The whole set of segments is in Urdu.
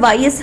YS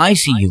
ICU,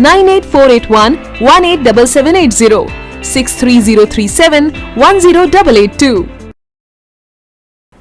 98481 187780, 63037 10882।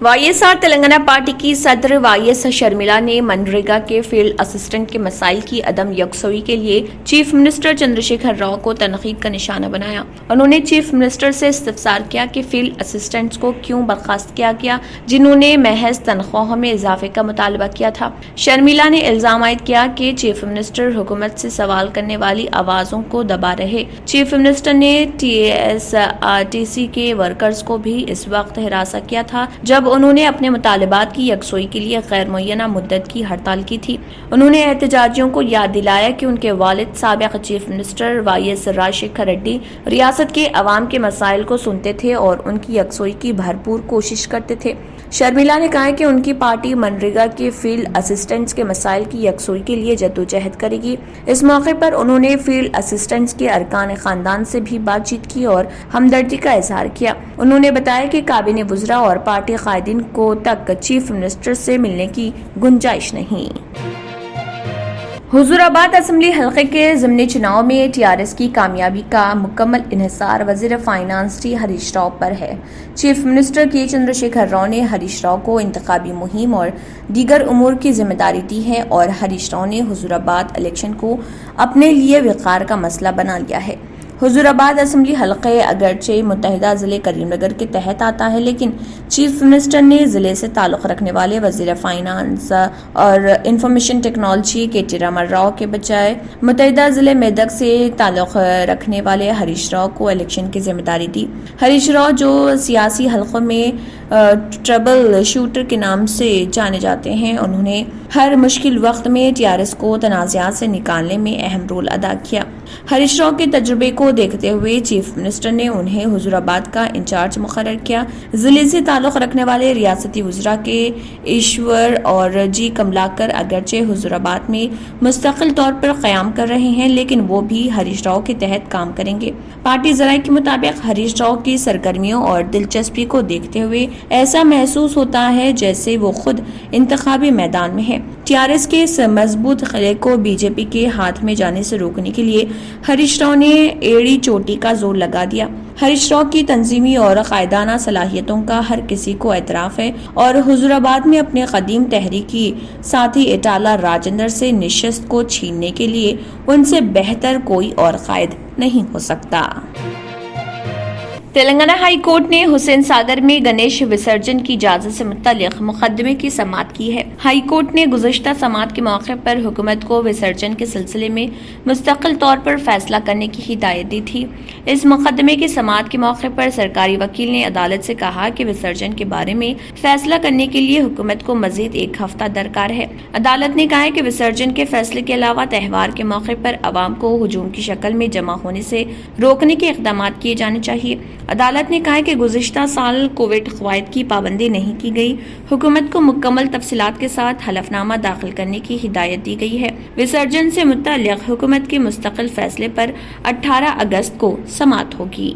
YSR Telangana party کی صدر YS شرمیلا نے منریگا کے فیلڈ اسسٹنٹ کے مسائل کی عدم یکسوئی کے لیے چیف منسٹر چندرشیکھر راؤ کو تنقید کا نشانہ بنایا. انہوں نے چیف منسٹر سے استفسار کیا کہ فیلڈ اسسٹنٹس کو کیوں برخاست کیا گیا جنہوں نے محض تنخواہوں میں اضافے کا مطالبہ کیا تھا. شرمیلا نے الزام عائد کیا کہ چیف منسٹر حکومت سے سوال کرنے والی آوازوں کو دبا رہے. چیف منسٹر نے TSRTC کے ورکرز کو بھی اس وقت ہراساں کیا تھا جب انہوں نے اپنے مطالبات کی یکسوئی کے لیے غیر معینہ مدت کی ہڑتال کی تھی. انہوں نے احتجاجیوں کو یاد دلایا کہ ان کے والد سابق چیف منسٹر YS راجشیکھر ریڈی ریاست کے عوام کے مسائل کو سنتے تھے اور ان کی یکسوئی کی بھرپور کوشش کرتے تھے. شرمیلا نے کہا کہ ان کی پارٹی منریگا کے فیلڈ اسسٹنٹس کے مسائل کی یکسوئی کے لیے جدوجہد کرے گی. اس موقع پر انہوں نے فیلڈ اسسٹنٹس کے ارکان خاندان سے بھی بات چیت کی اور ہمدردی کا اظہار کیا. انہوں نے بتایا کہ کابینہ وزراء اور پارٹی قائدین کو تک چیف منسٹر سے ملنے کی گنجائش نہیں. حضور آباد اسمبلی حلقے کے ضمنی چناؤ میں TRS کی کامیابی کا مکمل انحصار وزیر فائنانس ٹی ہریش راؤ پر ہے. چیف منسٹر کے چندرشیکھر راؤ نے ہریش راؤ کو انتخابی مہم اور دیگر امور کی ذمہ داری دی ہے اور ہریش راؤ نے حضور آباد الیکشن کو اپنے لیے وقار کا مسئلہ بنا لیا ہے. حضور آباد اسمبلی حلقے اگرچہ متحدہ ضلع کریم نگر کے تحت آتا ہے لیکن چیف منسٹر نے ضلع سے تعلق رکھنے والے وزیر فائنانس اور information technology KT Rama Rao کے بجائے متحدہ ضلع میدک سے تعلق رکھنے والے ہریش راؤ کو الیکشن کی ذمہ داری دی. ہریش راؤ جو سیاسی حلقوں میں ٹربل شوٹر کے نام سے جانے جاتے ہیں انہوں نے ہر مشکل وقت میں TRS کو تنازعات سے نکالنے میں اہم رول ادا کیا. ہریش راؤ کے تجربے کو دیکھتے ہوئے چیف منسٹر نے انہیں حضور آباد کا انچارج مقرر کیا. ضلع سے تعلق رکھنے والے ریاستی وزراء کے ایشور اور G کملاکر اگرچہ حضور آباد میں مستقل طور پر قیام کر رہے ہیں لیکن وہ بھی ہریش راؤ کے تحت کام کریں گے. پارٹی ذرائع کے مطابق ہریش راؤ کی سرگرمیوں اور دلچسپی کو دیکھتے ہوئے ایسا محسوس ہوتا ہے جیسے وہ خود انتخابی میدان میں ہے. TRS کے اس مضبوط قلعے کو BJP کے ہاتھ میں جانے سے روکنے کے لیے ہریش راؤ نے ایڑی چوٹی کا زور لگا دیا. ہریش راؤ کی تنظیمی اور قائدانہ صلاحیتوں کا ہر کسی کو اعتراف ہے اور حضور آباد میں اپنے قدیم تحریکی ساتھی اٹالہ راجندر سے نشست کو چھیننے کے لیے ان سے بہتر کوئی اور قائد نہیں ہو سکتا. تلنگانہ ہائی کورٹ نے حسین ساگر میں گنیش وسرجن کی اجازت سے متعلق مقدمے کی سماعت کی ہے. ہائی کورٹ نے گزشتہ سماعت کے موقع پر حکومت کو وسرجن کے سلسلے میں مستقل طور پر فیصلہ کرنے کی ہدایت دی تھی. اس مقدمے کی سماعت کے موقع پر سرکاری وکیل نے عدالت سے کہا کہ وسرجن کے بارے میں فیصلہ کرنے کے لیے حکومت کو مزید 1 ہفتہ درکار ہے. عدالت نے کہا کہ وسرجن کے فیصلے کے علاوہ تہوار کے موقع پر عوام کو ہجوم کی شکل میں جمع ہونے سے روکنے کے اقدامات کیے جانے چاہیے. عدالت نے کہا کہ گزشتہ سال کووڈ قواعد کی پابندی نہیں کی گئی. حکومت کو مکمل تفصیلات کے ساتھ حلف نامہ داخل کرنے کی ہدایت دی گئی ہے. وسرجن سے متعلق حکومت کے مستقل فیصلے پر 18 اگست کو سماعت ہوگی.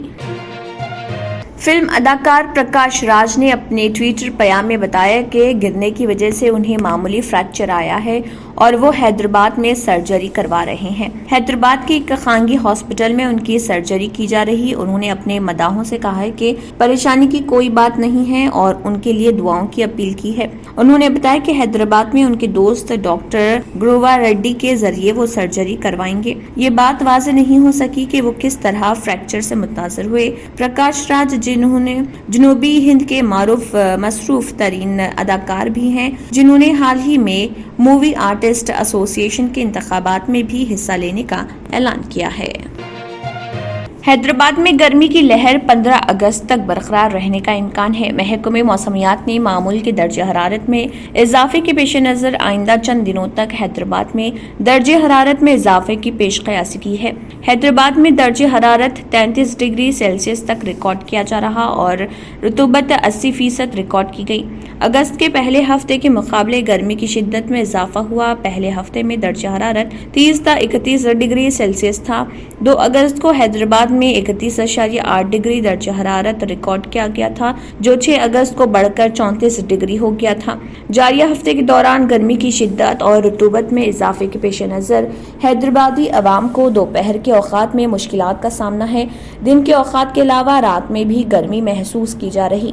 فلم اداکار پرکاش راج نے اپنے ٹویٹر پیام میں بتایا کہ گرنے کی وجہ سے انہیں معمولی فریکچر آیا ہے اور وہ حیدرآباد میں سرجری کروا رہے ہیں. حیدرآباد کے ایک خانگی ہاسپٹل میں ان کی سرجری کی جا رہی. انہوں نے اپنے مداحوں سے کہا ہے کہ پریشانی کی کوئی بات نہیں ہے اور ان کے لیے دعاؤں کی اپیل کی ہے. انہوں نے بتایا کہ حیدرآباد میں ان کے دوست ڈاکٹر گرووا ریڈی کے ذریعے وہ سرجری کروائیں گے. یہ بات واضح نہیں ہو سکی کہ وہ کس طرح فریکچر سے متاثر ہوئے. پرکاش راج جنہوں نے جنوبی ہند کے معروف مصروف ترین اداکار بھی ہیں جنہوں نے حال ہی میں مووی آرٹسٹ ایسوسی ایشن کے انتخابات میں بھی حصہ لینے کا اعلان کیا ہے. حیدرآباد میں گرمی کی لہر 15 اگست تک برقرار رہنے کا امکان ہے. محکمہ موسمیات نے معمول کے درجہ حرارت میں اضافے کے پیش نظر آئندہ چند دنوں تک حیدرآباد میں درجہ حرارت میں اضافے کی پیش قیاسی کی ہے. حیدرآباد میں درجہ حرارت 33 ڈگری سیلسیس تک ریکارڈ کیا جا رہا اور رطوبت 80% ریکارڈ کی گئی. اگست کے پہلے ہفتے کے مقابلے گرمی کی شدت میں اضافہ ہوا. پہلے ہفتے میں درجہ حرارت 30 تا 31 ڈگری سیلسیس تھا. 2 اگست کو حیدرآباد میں 31.8 ڈگری درجہ حرارت ریکارڈ کیا گیا تھا جو 6 اگست کو بڑھ کر 34 ڈگری ہو گیا تھا. جاریہ ہفتے کے دوران گرمی کی شدت اور رطوبت میں اضافے کے پیش نظر حیدرآبادی عوام کو دوپہر کے اوقات میں مشکلات کا سامنا ہے. دن کے اوقات کے علاوہ رات میں بھی گرمی محسوس کی جا رہی.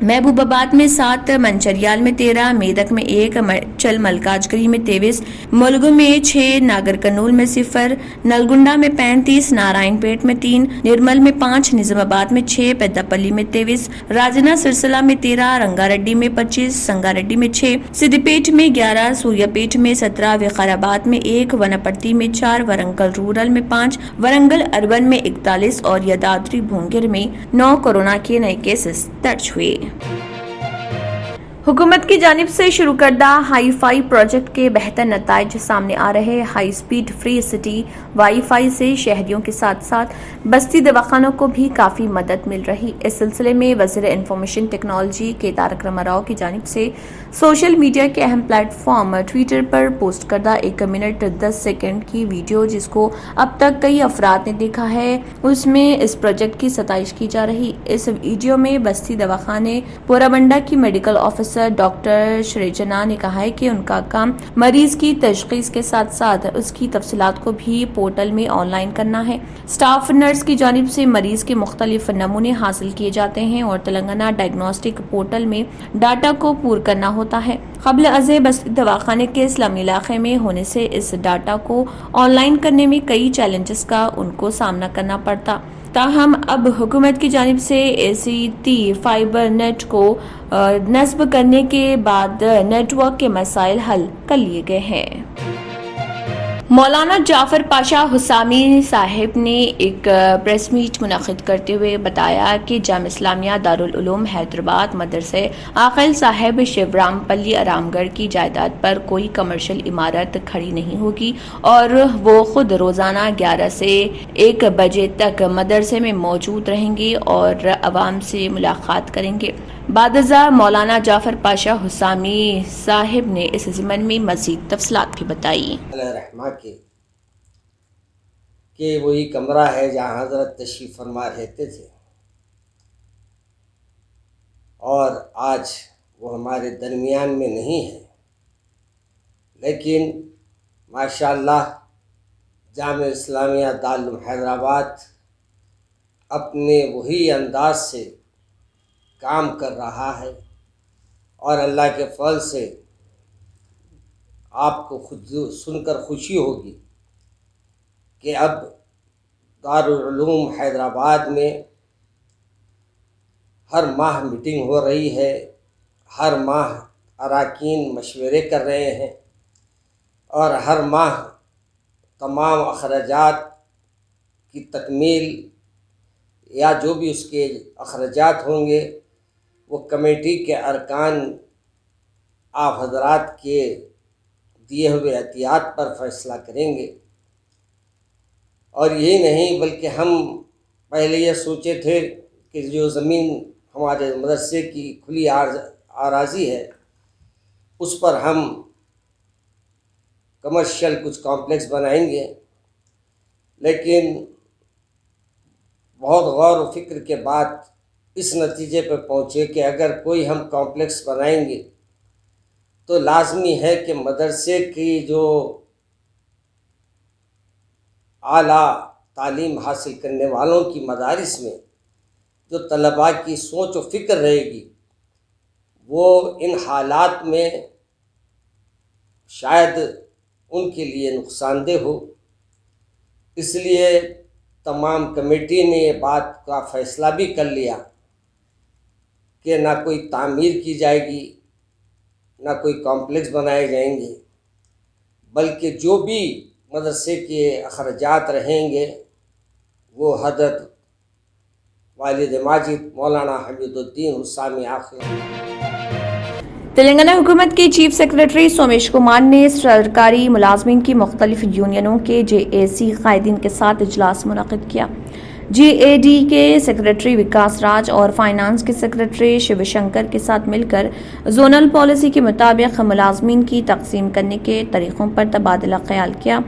محبوب آباد میں 7, منچریال میں 13, میدک میں 1, چل ملکاجگری میں 23, ملگو میں 6, ناگر کنول میں 0, نلگنڈا میں 35, نارائن پیٹ میں 3, نرمل میں 5, نظام آباد میں 6, پیداپلی میں 23, راجنا سرسلہ میں 13, رنگا ریڈی میں 25, سنگا ریڈی میں 6, سدی پیٹ میں 11, سوریا پیٹ میں 17, وقار آباد میں 1, وناپرتی میں 4, ورنگل رورل میں 5, ورنگل اربن میں 41 اور یدادری بھونگیر میں 9 کورونا کے نئے کیسز درج ہوئے۔ حکومت کی جانب سے شروع کردہ ہائی فائی پروجیکٹ کے بہتر نتائج سامنے آ رہے۔ High speed free city wi fi سے شہریوں کے ساتھ ساتھ بستی دواخانوں کو بھی کافی مدد مل رہی۔ اس سلسلے میں وزیر انفارمیشن ٹیکنالوجی کے تارک راما راؤ کی جانب سے سوشل میڈیا کے اہم پلیٹ فارم ٹویٹر پر پوسٹ کردہ 1 منٹ 10 سیکنڈ کی ویڈیو، جس کو اب تک کئی افراد نے دیکھا ہے، اس میں اس پروجیکٹ کی ستائش کی جا رہی۔ اس ویڈیو میں بستی دواخانے پورابنڈا کی میڈیکل آفیسر ڈاکٹر شریجنا نے کہا ہے کہ ان کا کام مریض کی تشخیص کے ساتھ ساتھ اس کی تفصیلات کو بھی پورٹل میں آن لائن کرنا ہے۔ سٹاف نرس کی جانب سے مریض کے مختلف نمونے حاصل کیے جاتے ہیں اور تلنگانہ ڈائگنوسٹک پورٹل میں ڈاٹا کو پور کرنا ہوتا ہے۔ قبل ازیں بستی دواخانے کے اسلامی علاقے میں ہونے سے اس ڈاٹا کو آن لائن کرنے میں کئی چیلنجز کا ان کو سامنا کرنا پڑتا، تاہم اب حکومت کی جانب سے ACT فائبر نیٹ کو نصب کرنے کے بعد نیٹ ورک کے مسائل حل کر لیے گئے ہیں۔ مولانا جعفر پاشا حسامی صاحب نے ایک پریس میٹ منعقد کرتے ہوئے بتایا کہ جامعہ اسلامیہ دارالعلوم حیدرآباد مدرسے عاقل صاحب شیورام پلی آرام گڑھ کی جائیداد پر کوئی کمرشل عمارت کھڑی نہیں ہوگی اور وہ خود روزانہ 11 سے 1 بجے تک مدرسے میں موجود رہیں گے اور عوام سے ملاقات کریں گے۔ بعد ازاں مولانا جعفر پاشا حسامی صاحب نے اس ضمن میں مزید تفصیلات بھی بتائی۔ رحمہ کہ وہی کمرہ ہے جہاں حضرت تشریف فرما رہتے تھے، اور آج وہ ہمارے درمیان میں نہیں ہے، لیکن ماشاءاللہ جامعہ اسلامیہ دارالعلوم حیدرآباد اپنے وہی انداز سے کام کر رہا ہے، اور اللہ کے فضل سے آپ کو خود سن کر خوشی ہوگی کہ اب دارالعلوم حیدرآباد میں ہر ماہ میٹنگ ہو رہی ہے، ہر ماہ اراکین مشورے کر رہے ہیں، اور ہر ماہ تمام اخراجات کی تکمیل یا جو بھی اس کے اخراجات ہوں گے وہ کمیٹی کے ارکان آپ حضرات کے دیے ہوئے احتیاط پر فیصلہ کریں گے۔ اور یہی نہیں بلکہ ہم پہلے یہ سوچے تھے کہ جو زمین ہمارے مدرسے کی کھلی اراضی ہے اس پر ہم کمرشل کچھ کمپلیکس بنائیں گے، لیکن بہت غور و فکر کے بعد اس نتیجے پہ پہنچے کہ اگر کوئی ہم کمپلیکس بنائیں گے تو لازمی ہے کہ مدرسے کی جو اعلیٰ تعلیم حاصل کرنے والوں کی مدارس میں جو طلباء کی سوچ و فکر رہے گی وہ ان حالات میں شاید ان کے لیے نقصان دہ ہو، اس لیے تمام کمیٹی نے یہ بات کا فیصلہ بھی کر لیا کہ نہ کوئی تعمیر کی جائے گی، نہ کوئی کمپلیکس بنائے جائیں گے، بلکہ جو بھی مدرسے کے اخراجات رہیں گے وہ حضرت والد ماجد مولانا حمید الدین حسامی آخر۔ تلنگانہ حکومت کے چیف سیکرٹری سومیش کمار نے سرکاری ملازمین کی مختلف یونینوں کے JAC قائدین کے ساتھ اجلاس منعقد کیا۔ GAD کے سیکرٹری وکاس راج اور فائنانس کے سیکرٹری شیو شنکر کے ساتھ مل کر زونل پالیسی کے مطابق ملازمین کی تقسیم کرنے کے طریقوں پر تبادلہ خیال کیا۔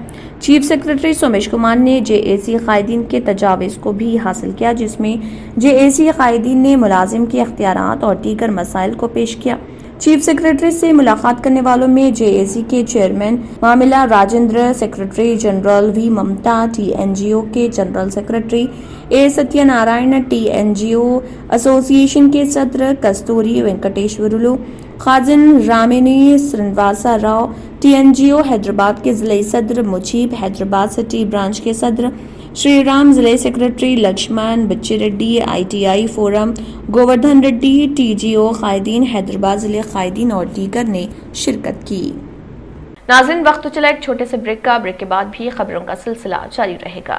چیف سیکرٹری سومیش کمار نے JAC قائدین کے تجاویز کو بھی حاصل کیا، جس میں JAC قائدین نے ملازم کے اختیارات اور دیگر مسائل کو پیش کیا۔ چیف سیکرٹری سے ملاقات کرنے والوں میں JAC کے چیئرمین معاملہ Rajender, secretary general V Mamata, TNGO کے general secretary A Satya Narayan, TNGO ایسوسی ایشن کے صدر کستوری وینکٹیشورلو، خازن رامینی سرنواسا راؤ، TNGO حیدرآباد کے ضلعی صدر مجیب، حیدرآباد سٹی برانچ کے صدر شری رام، ضلعی سیکرٹری لکشمن بچی ready, ITI forum Govardhan ready, TGO قائدین حیدرآباد ضلع قائدین اور دیگر نے شرکت کی۔ ناظرین، وقت تو چلا ایک چھوٹے سے بریک کا، بریک کے بعد بھی خبروں کا سلسلہ جاری رہے گا۔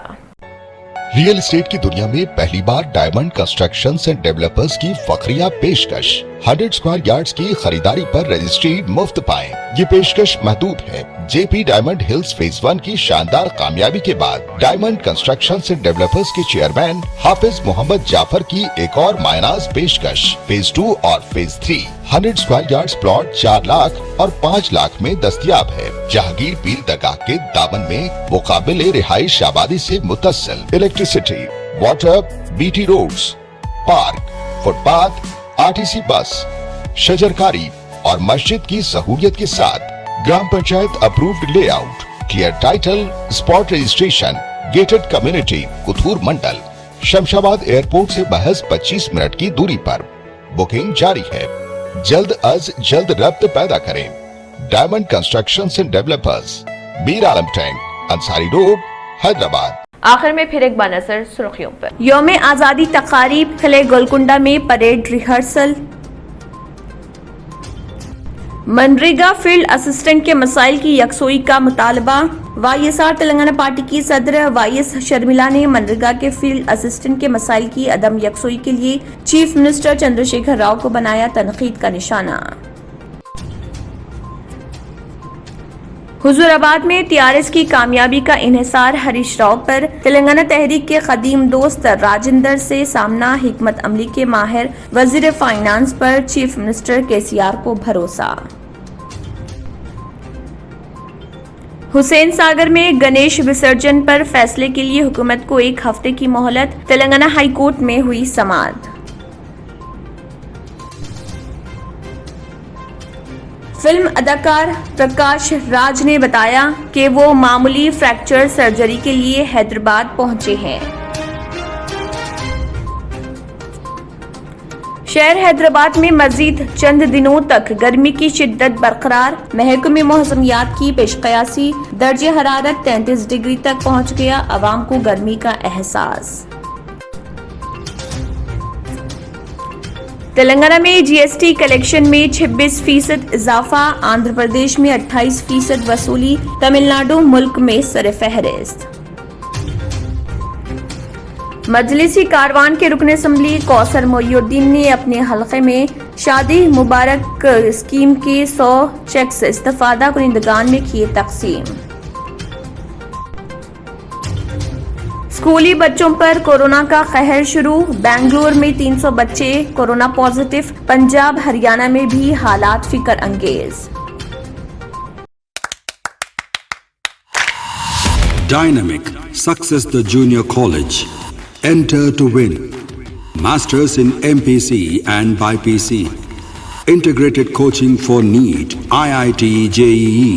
ریئل اسٹیٹ کی دنیا میں پہلی بار ڈائمنڈ کنسٹرکشنز اینڈ ڈیولپرز کی فخریہ پیشکش 100 اسکوائر یارڈز کی خریداری پر رجسٹری مفت پائیں۔ یہ پیشکش محدود ہے۔ JP ڈائمنڈ ہلز فیز 1 کی شاندار کامیابی کے بعد ڈائمنڈ کنسٹرکشنز اینڈ ڈیولپرز کے چیئرمین حافظ محمد جعفر کی ایک اور مایہ پیشکش فیز 2 اور phase 3 100 square yards plot 4 lakh اور 5 لاکھ میں دستیاب ہے۔ جہانگیر پیر درگاہ کے دامن میں مقابل رہائش آبادی سے متصل electricity, water, BT roads, park, footpath, RTC bus, شجرکاری اور مسجد کی سہولیت کے ساتھ gram panchayat approved layout, clear title, spot registration, gated community, Kothur mandal, Shamshabad airport سے محض 25 منٹ کی دوری پر۔ بکنگ جاری ہے۔ جلد از جلد ربط پیدا کریں۔ Diamond constructions and developers, Mir Alam tank, Ansari road, Hyderabad. آخر میں پھر ایک بار نظر سرخیوں پر۔ یوم آزادی تقاریب، قلعہ گولکنڈہ میں parade rehearsal. MNREGA field assistant کے مسائل کی یکسوئی کا مطالبہ۔ YSR تلنگانہ پارٹی کی صدر YS شرمیلا نے منریگا کے فیلڈ اسسٹنٹ کے مسائل کی عدم یکسوئی کے لیے چیف منسٹر چندر شیکھر راؤ کو بنایا تنقید کا نشانہ۔ حضور آباد میں TRS کی کامیابی کا انحصار ہریش راؤ پر۔ تلنگانہ تحریک کے قدیم دوست راجندر سے سامنا، حکمت عملی کے ماہر وزیر فائنانس پر چیف منسٹر KCR کو بھروسہ۔ حسین ساگر میں گنیش وسرجن پر فیصلے کے لیے حکومت کو 1 ہفتے کی مہلت۔ تلنگانہ ہائی کورٹ میں ہوئی سماعت۔ فلم اداکار پرکاش راج نے بتایا کہ وہ معمولی فریکچر سرجری کے لیے حیدرآباد پہنچے ہیں۔ شہر حیدرآباد میں مزید چند دنوں تک گرمی کی شدت برقرار۔ محکمہ موسمیات کی پیش قیاسی، درجہ حرارت 33 ڈگری تک پہنچ گیا، عوام کو گرمی کا احساس۔ تلنگانہ میں GST کلیکشن میں 26% اضافہ، آندھرا پردیش میں 28% وصولی، تمل ناڈو ملک میں سرفہرست۔ مجلسی کاروان کے رکن اسمبلی کوثر محی الدین نے اپنے حلقے میں شادی مبارک اسکیم کے 100 چیکس استفادہ کنندگان میں کیے تقسیم۔ اسکولی بچوں پر کورونا کا قہر شروع، بنگلور میں 300 بچے کورونا پازیٹو، پنجاب ہریانہ میں بھی حالات فکر انگیز۔ Dynamic Success the Junior College. Enter to win. Masters in MPC and BPC. Integrated coaching for NEET, IIT, JEE.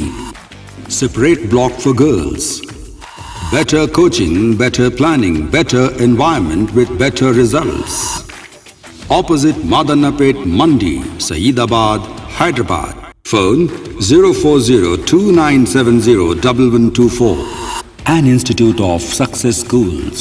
Separate block for girls. Better coaching, better planning, better environment with better results. Opposite Madanapet Mandi, Saeedabad, Hyderabad. Phone 04029701124. An Institute of Success Schools.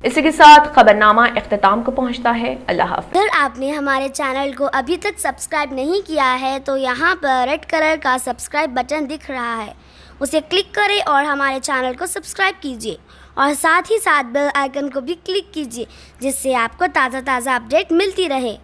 اسی کے ساتھ خبرنامہ اختتام کو پہنچتا ہے۔ اللہ حافظ۔ اگر آپ نے ہمارے چینل کو ابھی تک سبسکرائب نہیں کیا ہے تو یہاں پر ریڈ کلر کا سبسکرائب بٹن دکھ رہا ہے، اسے کلک کریں اور ہمارے چینل کو سبسکرائب کیجیے اور ساتھ ہی ساتھ بیل آئیکن کو بھی کلک کیجیے، جس سے آپ کو تازہ اپڈیٹ ملتی رہے۔